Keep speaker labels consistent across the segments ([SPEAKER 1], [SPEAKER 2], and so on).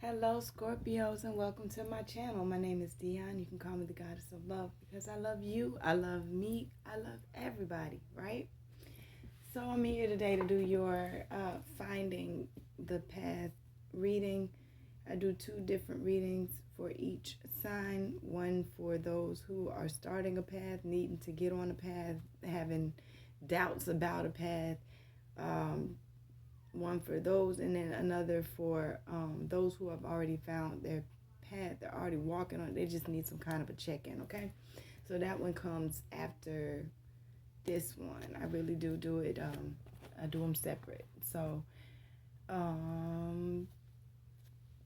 [SPEAKER 1] Hello, Scorpios, and welcome to my channel. My name is Dion. You can call me the Goddess of Love because I love you, I love me, I love everybody, right? So I'm here today to do your Finding the Path reading. I do 2 different readings for each sign. One for those who are starting a path, needing to get on a path, having doubts about a path. One for those, and then another for those who have already found their path. They're already walking on it. They just need some kind of a check-in, okay? So that one comes after this one. I really do it. I do them separate. So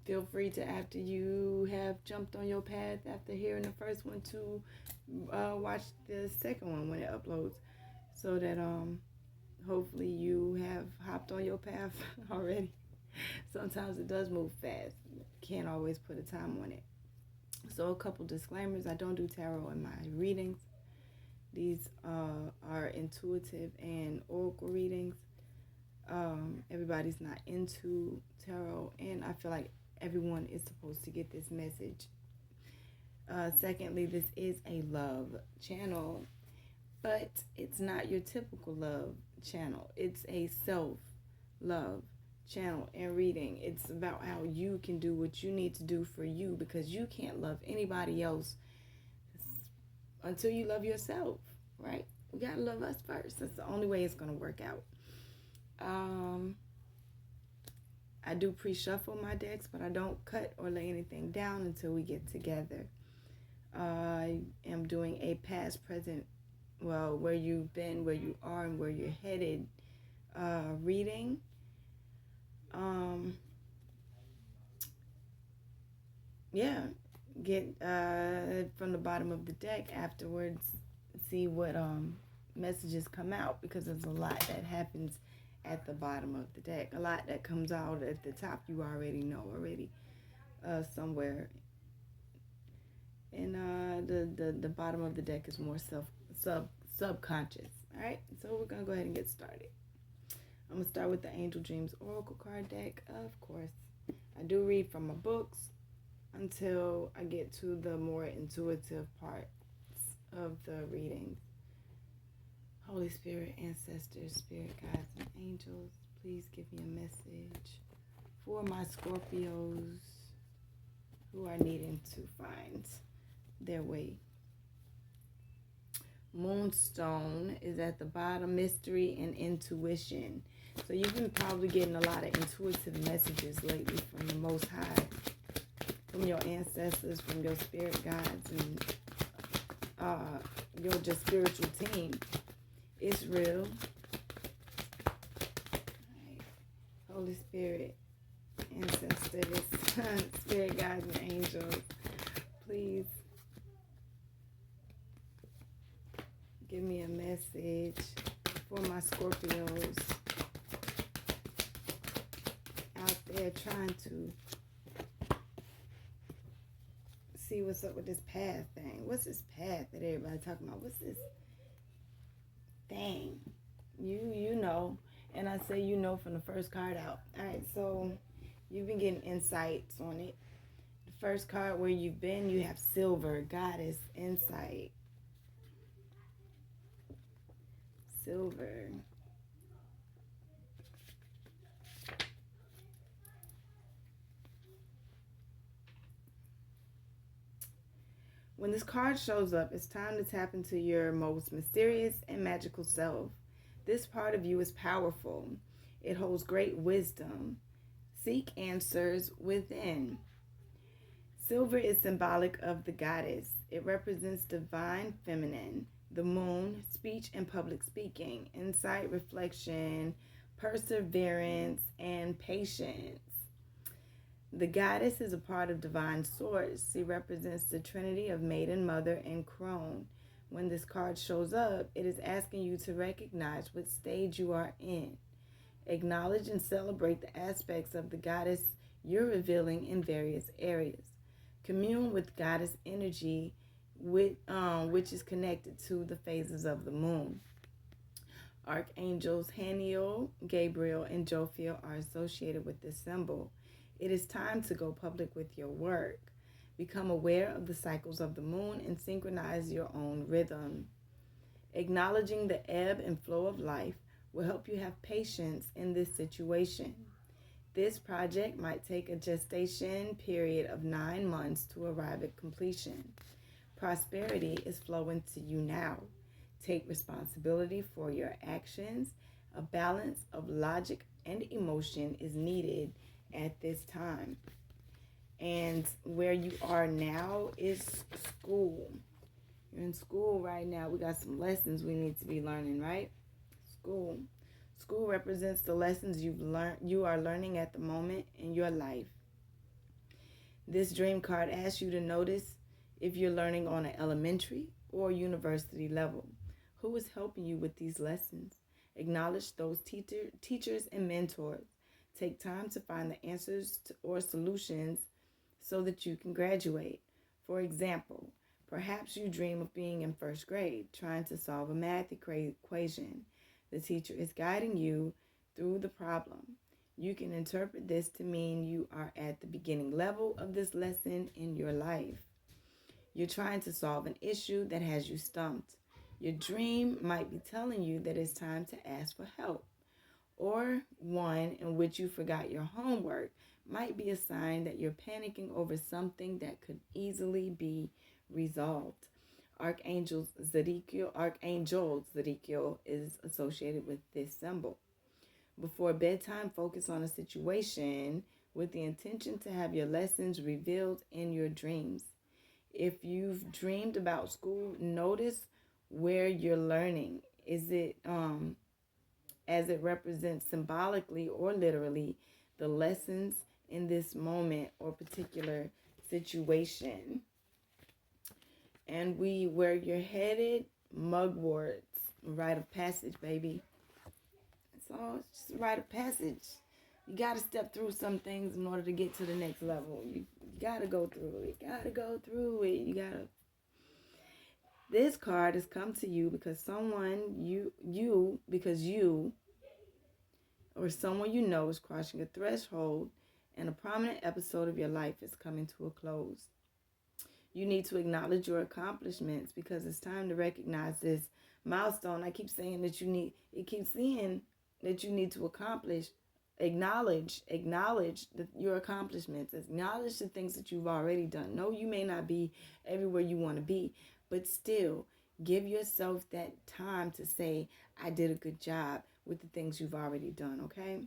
[SPEAKER 1] feel free to, after you have jumped on your path, after hearing the first one, to watch the second one when it uploads, so that hopefully you have hopped on your path already. Sometimes it does move fast. Can't always put a time on it. So a couple disclaimers. I don't do tarot in my readings. These are intuitive and oracle readings. Everybody's not into tarot, and I feel like everyone is supposed to get this message. Secondly, this is a love channel, but it's not your typical love channel. It's a self-love channel and reading. It's about how you can do what you need to do for you, because you can't love anybody else until you love yourself, right? We gotta love us first. That's the only way it's gonna work out. I do pre-shuffle my decks, but I don't cut or lay anything down until we get together. I am doing a past, present, well, where you've been, where you are, and where you're headed reading. Yeah, get from the bottom of the deck afterwards, see what messages come out, because there's a lot that happens at the bottom of the deck. A lot that comes out at the top you already know somewhere. And the bottom of the deck is more subconscious. All right, so we're gonna go ahead and get started. I'm gonna start with the Angel Dreams Oracle card deck. Of course, I do read from my books until I get to the more intuitive parts of the readings. Holy Spirit, ancestors, spirit guides, and angels, please give me a message for my Scorpios who are needing to find their way. Moonstone is at the bottom. Mystery and intuition. So you've been probably getting a lot of intuitive messages lately from the Most High, from your ancestors, from your spirit guides, and your just spiritual team. It's real. Right. Holy Spirit, ancestors, spirit guides, and angels, please give me a message for my Scorpios out there trying to see what's up with this path thing. What's this path that everybody talking about? What's this thing? You know, and I say you know from the first card out. All right, so you've been getting insights on it. The first card, where you've been, you have Silver, Goddess, Insight. Silver. When this card shows up, it's time to tap into your most mysterious and magical self. This part of you is powerful. It holds great wisdom. Seek answers within. Silver is symbolic of the goddess. It represents divine feminine, the moon, speech and public speaking, insight, reflection, perseverance, and patience. The goddess is a part of divine source. She represents the trinity of maiden, mother, and crone. When this card shows up, it is asking you to recognize what stage you are in. Acknowledge and celebrate the aspects of the goddess you're revealing in various areas. Commune with goddess energy, which is connected to the phases of the moon. Archangels Haniel, Gabriel, and Jophiel are associated with this symbol. It is time to go public with your work. Become aware of the cycles of the moon and synchronize your own rhythm. Acknowledging the ebb and flow of life will help you have patience in this situation. This project might take a gestation period of 9 months to arrive at completion. Prosperity is flowing to you now. Take responsibility for your actions. A balance of logic and emotion is needed at this time. And where you are now is school. You're in school right now. We got some lessons we need to be learning, right? School. School represents the lessons you are learning at the moment in your life. This dream card asks you to notice if you're learning on an elementary or university level. Who is helping you with these lessons? Acknowledge those teachers and mentors. Take time to find the answers or solutions so that you can graduate. For example, perhaps you dream of being in first grade, trying to solve a math equation. The teacher is guiding you through the problem. You can interpret this to mean you are at the beginning level of this lesson in your life. You're trying to solve an issue that has you stumped. Your dream might be telling you that it's time to ask for help. Or one in which you forgot your homework might be a sign that you're panicking over something that could easily be resolved. Archangel Zedekiel is associated with this symbol. Before bedtime, focus on a situation with the intention to have your lessons revealed in your dreams. If you've dreamed about school, notice where you're learning. Is it as it represents symbolically or literally the lessons in this moment or particular situation? And where you're headed, mugwort, rite of passage, baby. It's just a rite of passage. You got to step through some things in order to get to the next level. You got to go through it. You got to. This card has come to you because you or someone you know is crossing a threshold and a prominent episode of your life is coming to a close. You need to acknowledge your accomplishments because it's time to recognize this milestone. I keep saying that you need to accomplish. Acknowledge your accomplishments. Acknowledge the things that you've already done. No, you may not be everywhere you want to be, but still give yourself that time to say, I did a good job with the things you've already done, okay?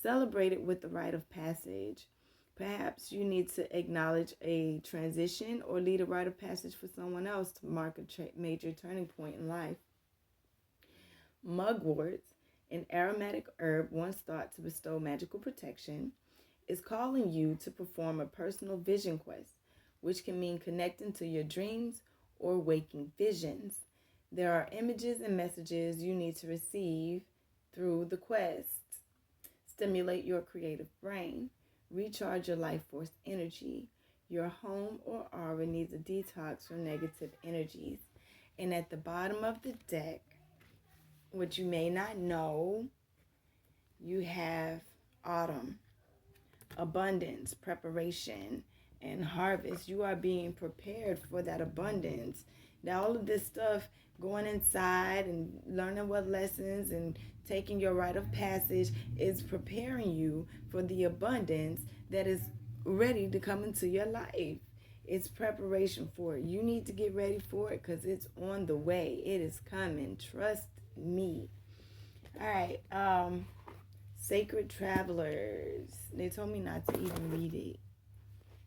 [SPEAKER 1] Celebrate it with the rite of passage. Perhaps you need to acknowledge a transition or lead a rite of passage for someone else to mark a major turning point in life. Mugwort, an aromatic herb once thought to bestow magical protection, is calling you to perform a personal vision quest, which can mean connecting to your dreams or waking visions. There are images and messages you need to receive through the quest. Stimulate your creative brain. Recharge your life force energy. Your home or aura needs a detox from negative energies. And at the bottom of the deck, what you may not know, you have autumn, abundance, preparation, and harvest. You are being prepared for that abundance. Now, all of this stuff, going inside and learning what lessons and taking your rite of passage is preparing you for the abundance that is ready to come into your life. It's preparation for it. You need to get ready for it because it's on the way. It is coming. Trust me. All right. Sacred Travelers. They told me not to even read it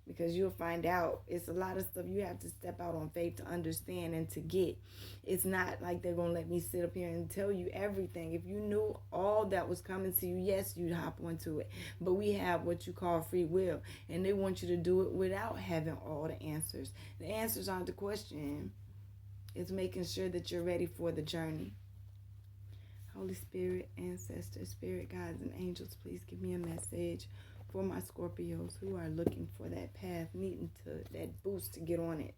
[SPEAKER 1] because you'll find out it's a lot of stuff you have to step out on faith to understand and to get. It's not like they're going to let me sit up here and tell you everything. If you knew all that was coming to you, yes, you'd hop onto it. But we have what you call free will, and they want you to do it without having all the answers. The answers aren't the question. It's making sure that you're ready for the journey. Holy Spirit, ancestors, spirit guides, and angels, please give me a message for my Scorpios who are looking for that path, needing to that boost to get on it,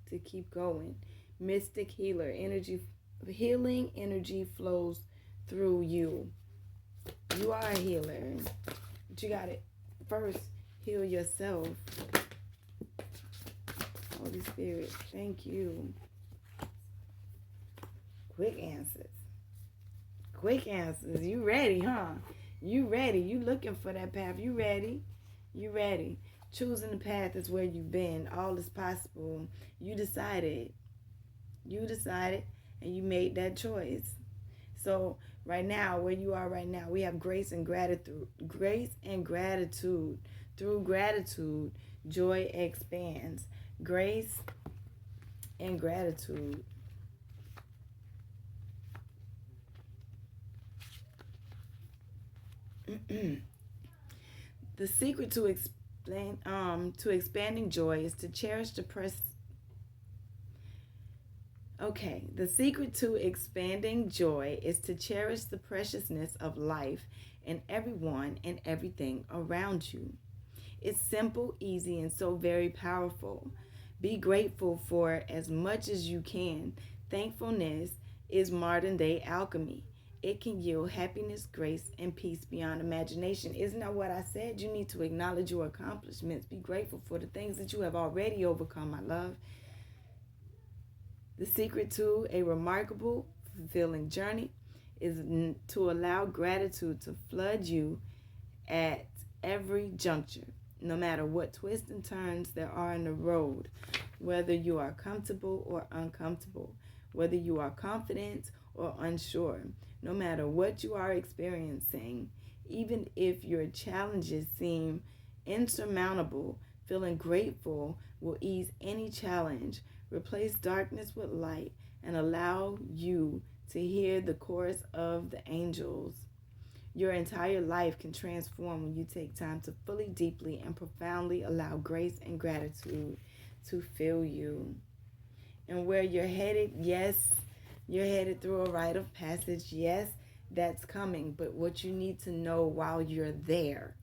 [SPEAKER 1] to keep going. Mystic healer energy, healing energy flows through you. You are a healer, but you got it. first heal yourself. Holy Spirit, thank you. Quick answers. Quick answers. You ready, huh? You ready. You looking for that path. You ready. You ready. Choosing the path is where you've been. All is possible. You decided. You decided and you made that choice. So right now, where you are right now, we have grace and gratitude. Grace and gratitude. Through gratitude, joy expands. Grace and gratitude. The secret to expanding joy is to cherish the the secret to expanding joy is to cherish the preciousness of life and everyone and everything around you. It's simple, easy, and so very powerful. Be grateful for as much as you can. Thankfulness is modern day alchemy. It can yield happiness, grace, and peace beyond imagination. Isn't that what I said? You need to acknowledge your accomplishments. Be grateful for the things that you have already overcome, my love. The secret to a remarkable, fulfilling journey is to allow gratitude to flood you at every juncture, no matter what twists and turns there are in the road, whether you are comfortable or uncomfortable, whether you are confident or unsure, no matter what you are experiencing, even if your challenges seem insurmountable, feeling grateful will ease any challenge, replace darkness with light, and allow you to hear the chorus of the angels. Your entire life can transform when you take time to fully, deeply, and profoundly allow grace and gratitude to fill you. And where you're headed, yes, you're headed through a rite of passage. Yes, that's coming. But what you need to know while you're there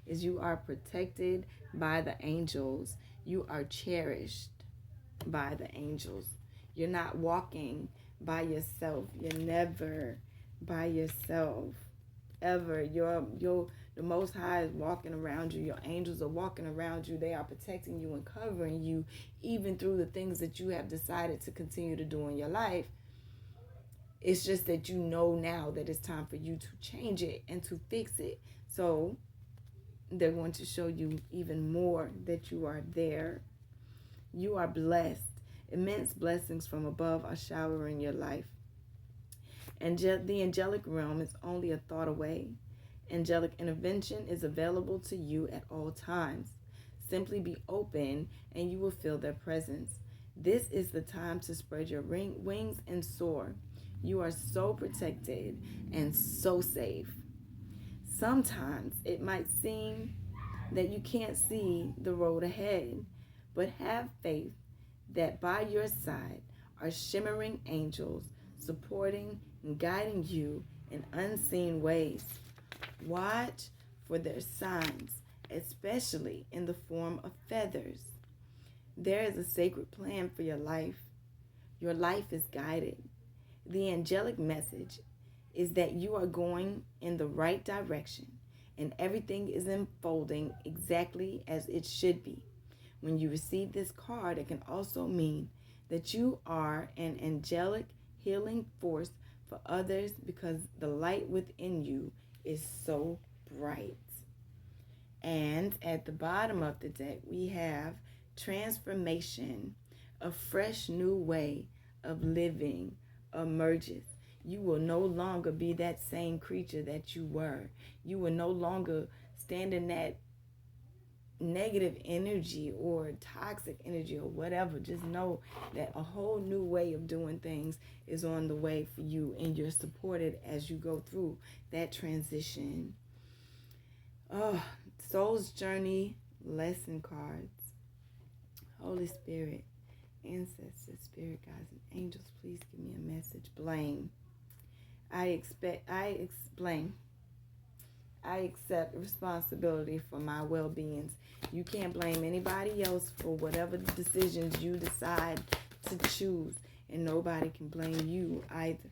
[SPEAKER 1] is you are protected by the angels. You are cherished by the angels. You're not walking by yourself. You're never by yourself. Ever. The Most High is walking around you. Your angels are walking around you. They are protecting you and covering you, even through the things that you have decided to continue to do in your life. It's just that you know now that it's time for you to change it and to fix it. So they're going to show you even more that you are there. You are blessed. Immense blessings from above are showering your life. And the angelic realm is only a thought away. Angelic intervention is available to you at all times. Simply be open and you will feel their presence. This is the time to spread your wings and soar. You are so protected and so safe. Sometimes it might seem that you can't see the road ahead, but have faith that by your side are shimmering angels supporting and guiding you in unseen ways. Watch for their signs, especially in the form of feathers. There is a sacred plan for your life. Your life is guided. The angelic message is that you are going in the right direction and everything is unfolding exactly as it should be. When you receive this card, it can also mean that you are an angelic healing force for others because the light within you is so bright. And at the bottom of the deck, we have transformation. A fresh new way of living emerges. You will no longer be that same creature that you were. You will no longer stand in that negative energy or toxic energy or whatever. Just know that a whole new way of doing things is on the way for you, and you're supported as you go through that transition. Soul's Journey lesson cards. Holy Spirit, ancestors, spirit guides, and angels, please give me a message. Blame. I accept responsibility for my well-being. You can't blame anybody else for whatever decisions you decide to choose, and nobody can blame you either.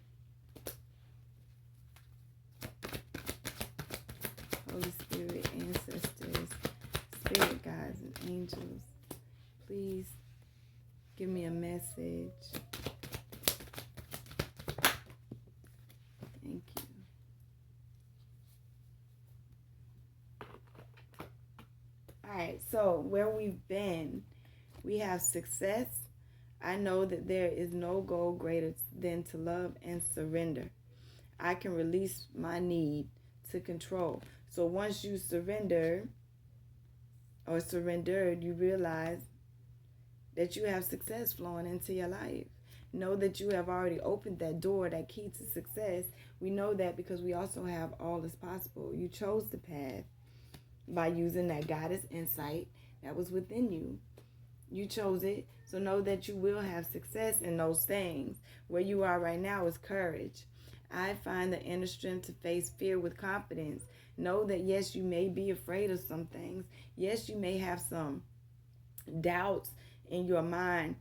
[SPEAKER 1] Holy Spirit, ancestors, angels, please give me a message. Thank you. All right, so where we've been, we have success. I know that there is no goal greater than to love and surrender. I can release my need to control. So once you surrender or surrendered, you realize that you have success flowing into your life. Know that you have already opened that door, that key to success. We know that because we also have all is possible. You chose the path by using that goddess insight that was within you. You chose it, so know that you will have success in those things. Where you are right now is courage. I find the inner strength to face fear with confidence. Know that yes, you may be afraid of some things. Yes, you may have some doubts in your mind,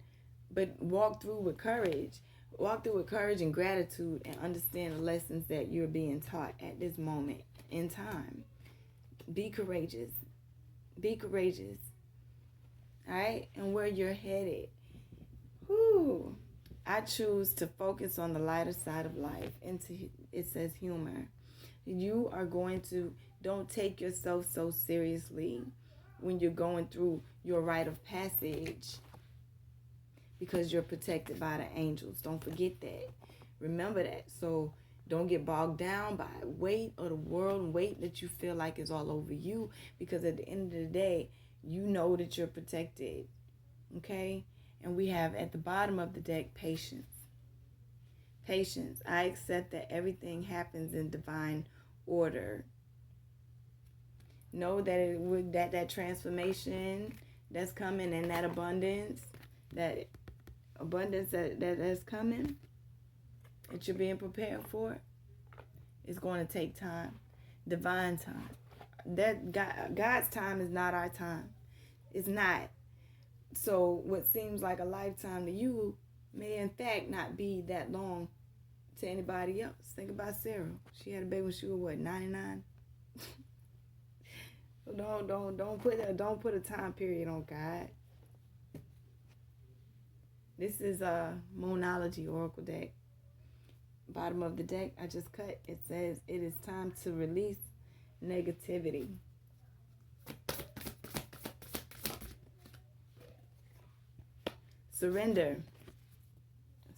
[SPEAKER 1] but walk through with courage. Walk through with courage and gratitude and understand the lessons that you're being taught at this moment in time. Be courageous. Be courageous. All right? And where you're headed. Whew. I choose to focus on the lighter side of life. It says humor. You are going to, don't take yourself so seriously when you're going through your rite of passage, because you're protected by the angels. Don't forget that. Remember that. So don't get bogged down by weight of the world, weight that you feel like is all over you, because at the end of the day, you know that you're protected. Okay? And we have at the bottom of the deck, patience. Patience. I accept that everything happens in divine order. Know that that transformation that's coming and that abundance that is coming, that you're being prepared for, is going to take time. Divine time. That God's time is not our time. It's not. So what seems like a lifetime to you may in fact not be that long to anybody else. Think about Sarah. She had a baby when she was what, 99? So don't put a time period on God. This is a Moonology Oracle deck. Bottom of the deck I just cut. It says it is time to release negativity. Surrender.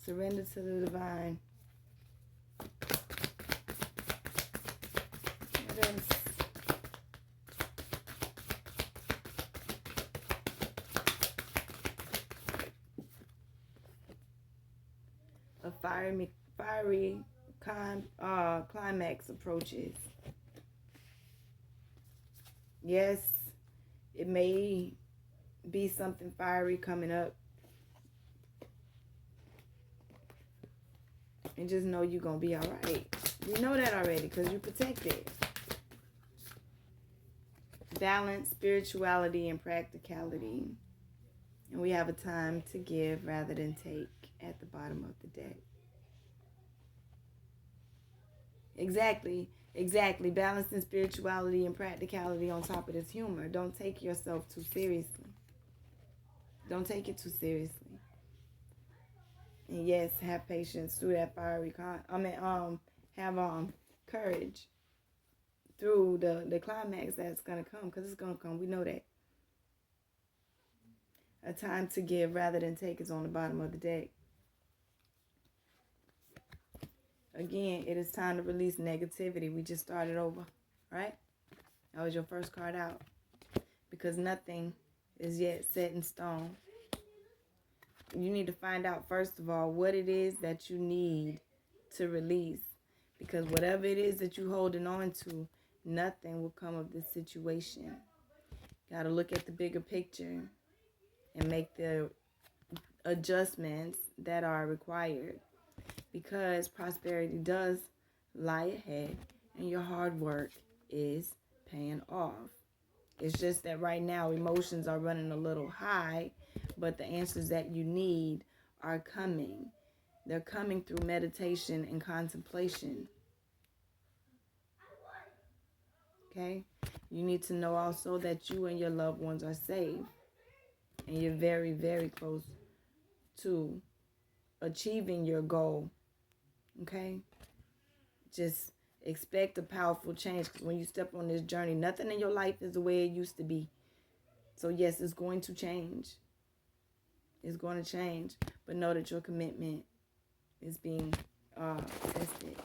[SPEAKER 1] Surrender to the divine. What else? A fiery climax approaches. Yes, it may be something fiery coming up. And just know you're going to be all right. You know that already because you're protected. Balance, spirituality, and practicality. And we have a time to give rather than take at the bottom of the deck. Exactly. Balancing spirituality and practicality on top of this humor. Don't take yourself too seriously. Don't take it too seriously. And yes, have patience through that fiery have courage through the climax that's gonna come, because it's gonna come. We know that. A time to give rather than take is on the bottom of the deck. Again, it is time to release negativity. We just started over, right? That was your first card out. Because nothing is yet set in stone. You need to find out, first of all, what it is that you need to release. Because whatever it is that you're holding on to, nothing will come of this situation. Got to look at the bigger picture and make the adjustments that are required. Because prosperity does lie ahead and your hard work is paying off. It's just that right now emotions are running a little high, but the answers that you need are coming. They're coming through meditation and contemplation. Okay? You need to know also that you and your loved ones are safe. And you're very, very close to achieving your goal. Okay? Just expect a powerful change, because when you step on this journey, nothing in your life is the way it used to be. So yes, it's going to change. It's going to change. But know that your commitment is being tested.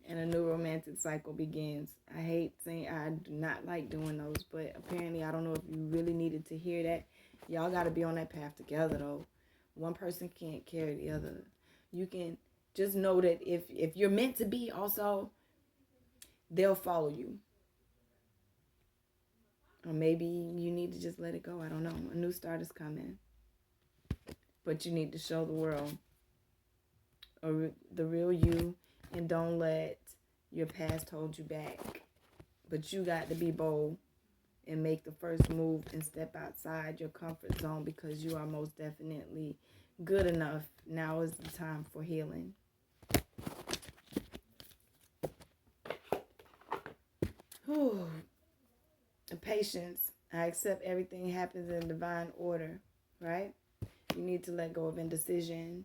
[SPEAKER 1] And a new romantic cycle begins. I hate saying, I do not like doing those, but apparently I don't know if you really needed to hear that. Y'all got to be on that path together, though. One person can't carry the other. You can just know that if you're meant to be, also, they'll follow you. Or maybe you need to just let it go. I don't know. A new start is coming. But you need to show the world the real you, and don't let your past hold you back. But you got to be bold and make the first move and step outside your comfort zone, because you are most definitely good enough. Now is the time for healing. Whew. Patience. I accept everything happens in divine order, right? You need to let go of indecision.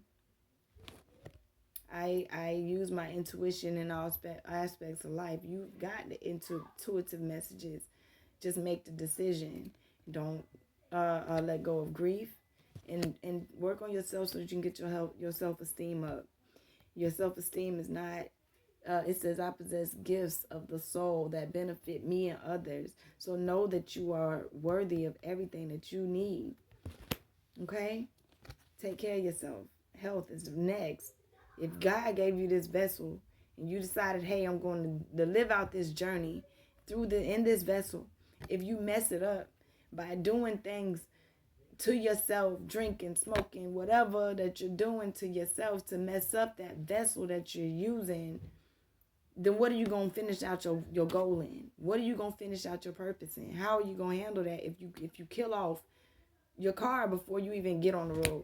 [SPEAKER 1] I use my intuition in all aspects of life. You've got the intuitive messages. Just make the decision. Don't let go of grief, and work on yourself so that you can get your self-esteem up. Your self-esteem is not, it says, I possess gifts of the soul that benefit me and others. So know that you are worthy of everything that you need. Okay? Take care of yourself. Health is next. If God gave you this vessel and you decided, hey, I'm going to live out this journey in this vessel, if you mess it up by doing things to yourself, drinking, smoking, whatever that you're doing to yourself to mess up that vessel that you're using, then what are you going to finish out your goal in? What are you going to finish out your purpose in? How are you going to handle that if you kill off your car before you even get on the road?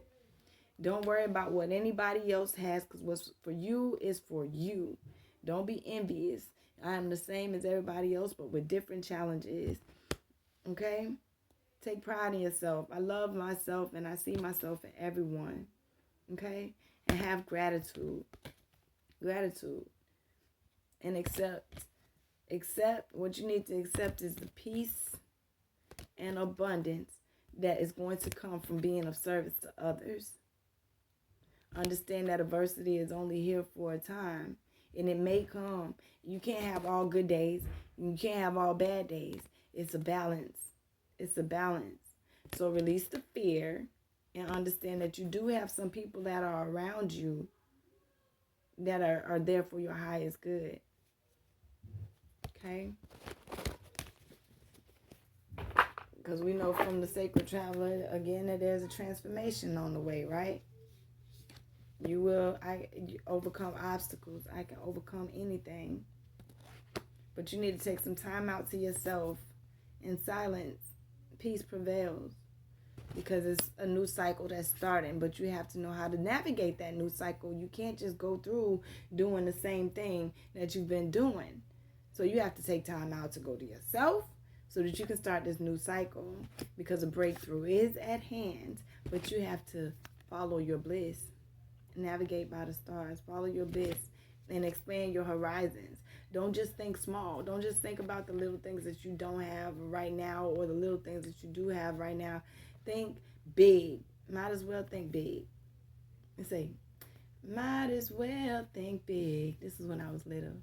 [SPEAKER 1] Don't worry about what anybody else has, because what's for you is for you. Don't be envious. I am the same as everybody else, but with different challenges. Okay? Take pride in yourself. I love myself, and I see myself in everyone. Okay? And have gratitude. Gratitude. And accept. What you need to accept is the peace and abundance that is going to come from being of service to others. Understand that adversity is only here for a time, and it may come. You can't have all good days. You can't have all bad days. It's a balance. It's a balance. So release the fear and understand that you do have some people that are around you that are there for your highest good. Okay? Because we know from the Sacred Traveler, again, that there's a transformation on the way, right? You overcome obstacles. I can overcome anything. But you need to take some time out to yourself. In silence, peace prevails. Because it's a new cycle that's starting. But you have to know how to navigate that new cycle. You can't just go through doing the same thing that you've been doing. So you have to take time out to go to yourself so that you can start this new cycle. Because a breakthrough is at hand. But you have to follow your bliss. Navigate by the stars. Follow your bliss and expand your horizons. Don't just think small. Don't just think about the little things that you don't have right now or the little things that you do have right now. Think big. Might as well think big. And say, might as well think big. This is when I was little.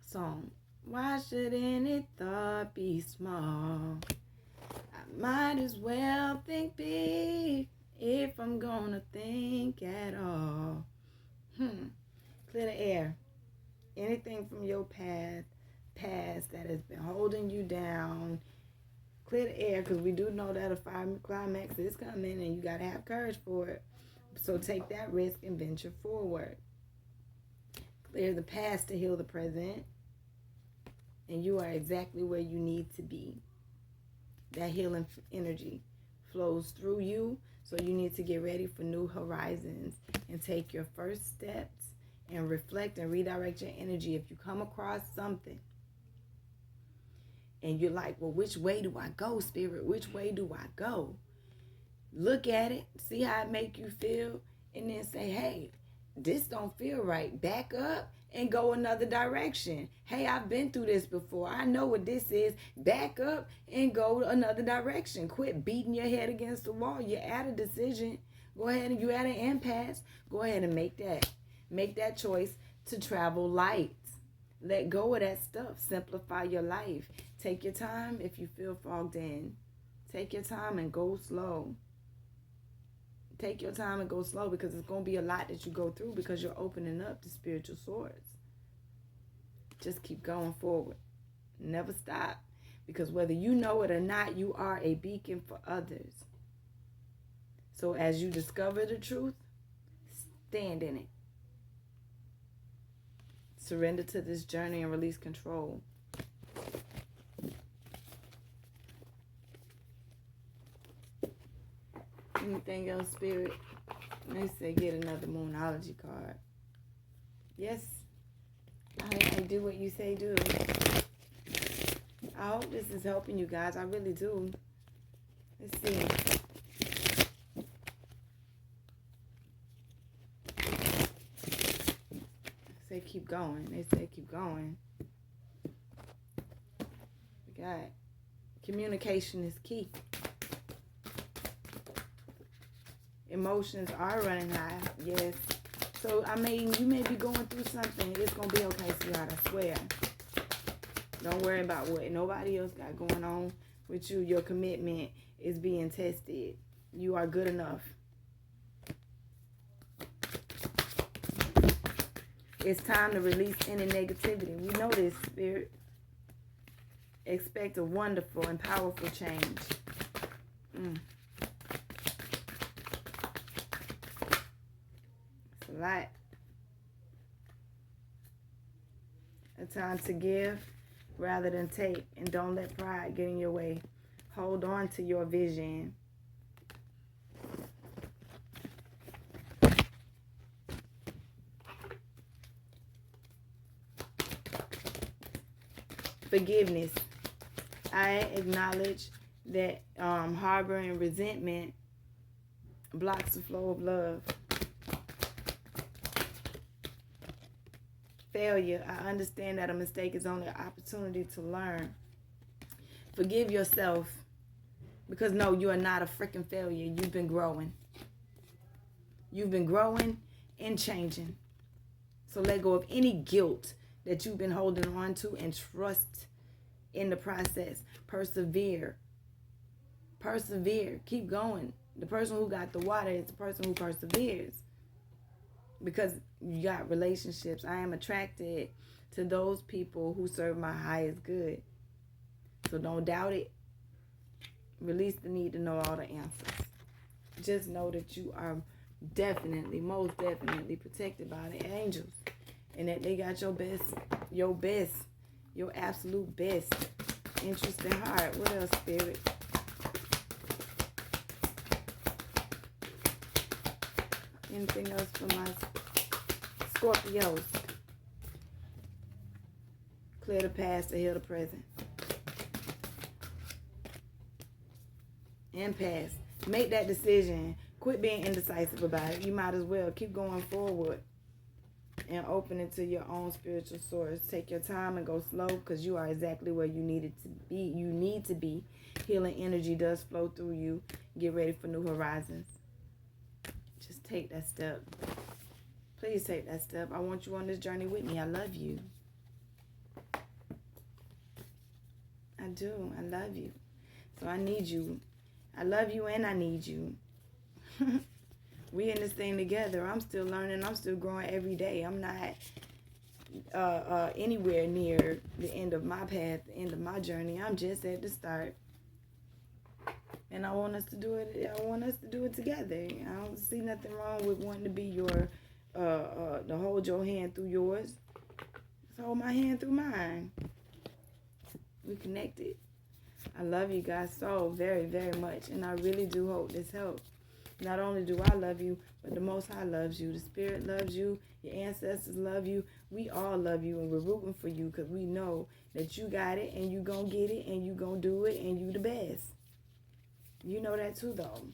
[SPEAKER 1] Song. Why should any thought be small? I might as well think big. If I'm gonna think at all. Clear the air. Anything from your past that has been holding you down. Clear the air, because we do know that a fire climax is coming and you gotta have courage for it. So take that risk and venture forward. Clear the past to heal the present. And you are exactly where you need to be. That healing energy flows through you. So you need to get ready for new horizons and take your first steps and reflect and redirect your energy. If you come across something And you're like, well, which way do I go, Spirit? Which way do I go? Look at it, see how it make you feel, and then say, hey, this don't feel right. Back up and go another direction. Hey, I've been through this before. I know what this is. Back up and go another direction. Quit beating your head against the wall. You're at a decision. Go ahead and you're at an impasse. Go ahead and make that choice to travel light. Let go of that stuff. Simplify your life. Take your time if you feel fogged in. Take your time and go slow. Take your time and go slow, because it's going to be a lot that you go through because you're opening up the spiritual swords. Just keep going forward. Never stop. Because whether you know it or not, you are a beacon for others. So as you discover the truth, stand in it. Surrender to this journey and release control. Anything else, Spirit? They say get another Moonology card. Yes, I do what you say do. I hope this is helping you guys. I really do. Let's see. They say keep going. They say keep going. We got communication is key. Emotions are running high, yes. So, I mean, you may be going through something. It's going to be okay, sweetheart, I swear. Don't worry about what nobody else got going on with you. Your commitment is being tested. You are good enough. It's time to release any negativity. We know this, Spirit. Expect a wonderful and powerful change. It's a lot. A time to give rather than take. And don't let pride get in your way. Hold on to your vision. Forgiveness. I acknowledge that harboring resentment blocks the flow of love. Failure. I understand that a mistake is only an opportunity to learn. Forgive yourself. Because no, you are not a freaking failure. You've been growing. You've been growing and changing. So let go of any guilt that you've been holding on to and trust in the process. Persevere. Persevere. Keep going. The person who got the water is the person who perseveres. Because you got relationships. I am attracted to those people who serve my highest good. So don't doubt it. Release the need to know all the answers. Just know that you are definitely, most definitely protected by the angels. And that they got your absolute best interest in heart. What else, Spirit? Anything else for my Scorpios? Clear the past to heal the present. Impasse. Make that decision. Quit being indecisive about it. You might as well keep going forward and open it to your own spiritual source. Take your time and go slow, because you are exactly where you need it to be. You need to be. Healing energy does flow through you. Get ready for new horizons. Just take that step. Please take that step. I want you on this journey with me. I love you. I do. I love you. So I need you. I love you and I need you. We in this thing together. I'm still learning. I'm still growing every day. I'm not anywhere near the end of my path, the end of my journey. I'm just at the start. And I want us to do it. I want us to do it together. I don't see nothing wrong with wanting to be your, to hold your hand through yours. Just hold my hand through mine. We connected. I love you guys so very, very much. And I really do hope this helps. Not only do I love you, but the Most High loves you. The Spirit loves you. Your ancestors love you. We all love you, and we're rooting for you because we know that you got it, and you gonna get it, and you gonna do it, and you the best. You know that too, though.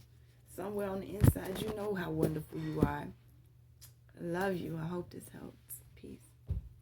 [SPEAKER 1] Somewhere on the inside, you know how wonderful you are. I love you. I hope this helps. Peace.